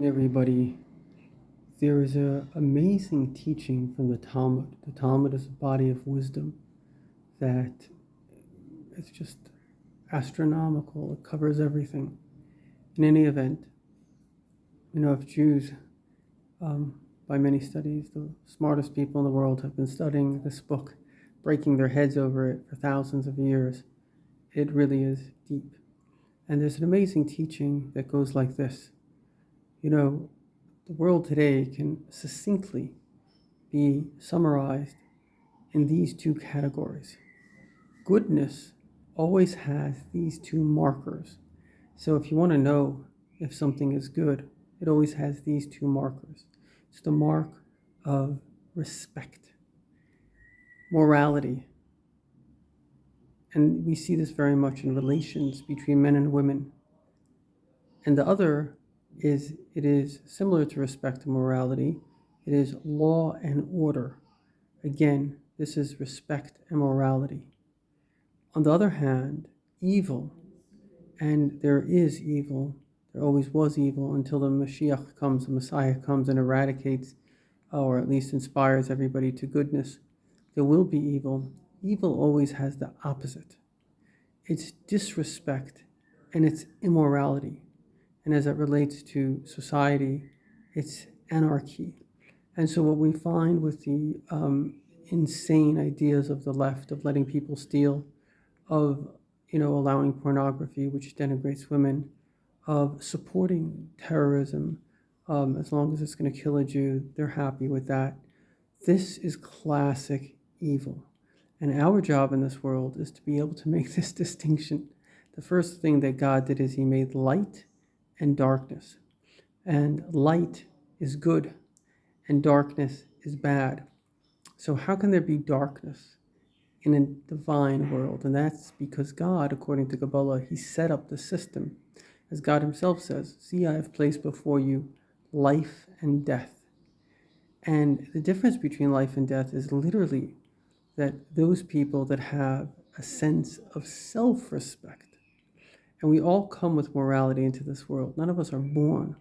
Everybody, there is an amazing teaching from the Talmud. The Talmud is a body of wisdom that is just astronomical. It covers everything. In any event, if Jews, by many studies, the smartest people in the world have been studying this book, breaking their heads over it for thousands of years. It really is deep. And there's an amazing teaching that goes like this. The world today can succinctly be summarized in these two categories. Goodness always has these two markers. So if you want to know if something is good, it always has these two markers. It's the mark of respect, morality. And we see this very much in relations between men and women. And the other is, it is similar to respect and morality. It is law and order. Again, this is respect and morality. On the other hand, evil, and there is evil, there always was evil until the Mashiach comes, the Messiah comes and eradicates, or at least inspires everybody to goodness. There will be evil. Evil always has the opposite. It's disrespect and it's immorality. And as it relates to society, it's anarchy. And so what we find with the insane ideas of the left, of letting people steal, of allowing pornography, which denigrates women, of supporting terrorism, as long as it's going to kill a Jew, they're happy with that. This is classic evil. And our job in this world is to be able to make this distinction. The first thing that God did is he made light and darkness. And light is good and darkness is bad. So how can there be darkness in a divine world? And that's because God, according to Kabbalah, he set up the system. As God himself says, see, I have placed before you life and death. And the difference between life and death is literally that those people that have a sense of self-respect, and we all come with morality into this world. None of us are born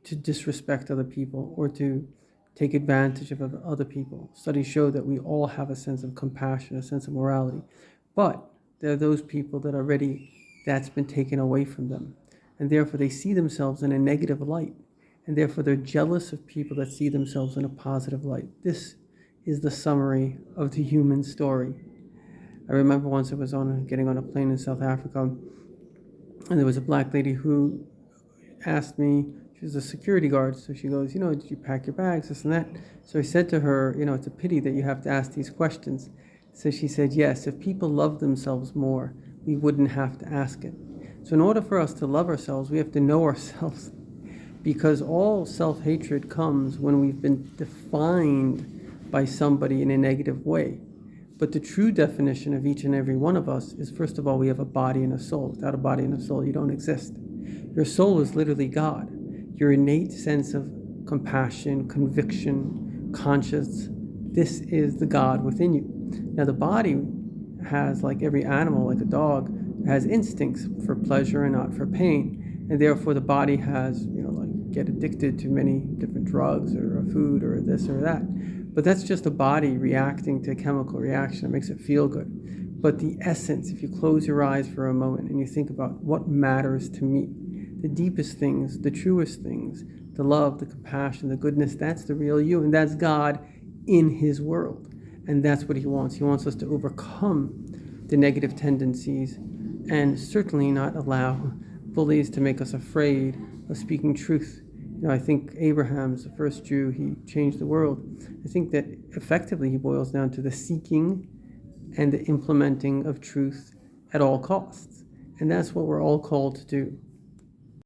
to disrespect other people or to take advantage of other people. Studies show that we all have a sense of compassion, a sense of morality. But there are those people that already, that's been taken away from them. And therefore they see themselves in a negative light. And therefore they're jealous of people that see themselves in a positive light. This is the summary of the human story. I remember once I was getting on a plane in South Africa, and there was a black lady who asked me, she was a security guard, so she goes, did you pack your bags, this and that? So I said to her, it's a pity that you have to ask these questions. So she said, yes, if people love themselves more, we wouldn't have to ask it. So in order for us to love ourselves, we have to know ourselves, because all self-hatred comes when we've been defined by somebody in a negative way. But the true definition of each and every one of us is, first of all, we have a body and a soul. Without a body and a soul, you don't exist. Your soul is literally God. Your innate sense of compassion, conviction, conscience, this is the God within you. Now the body has, like every animal, like a dog, has instincts for pleasure and not for pain. And therefore the body has, get addicted to many different drugs or food or this or that. But that's just a body reacting to a chemical reaction. It makes it feel good. But the essence, if you close your eyes for a moment and you think about what matters to me, the deepest things, the truest things, the love, the compassion, the goodness, that's the real you. And that's God in his world. And that's what he wants. He wants us to overcome the negative tendencies and certainly not allow bullies to make us afraid of speaking truth. I think Abraham's the first Jew, he changed the world. I think that effectively he boils down to the seeking and the implementing of truth at all costs. And that's what we're all called to do.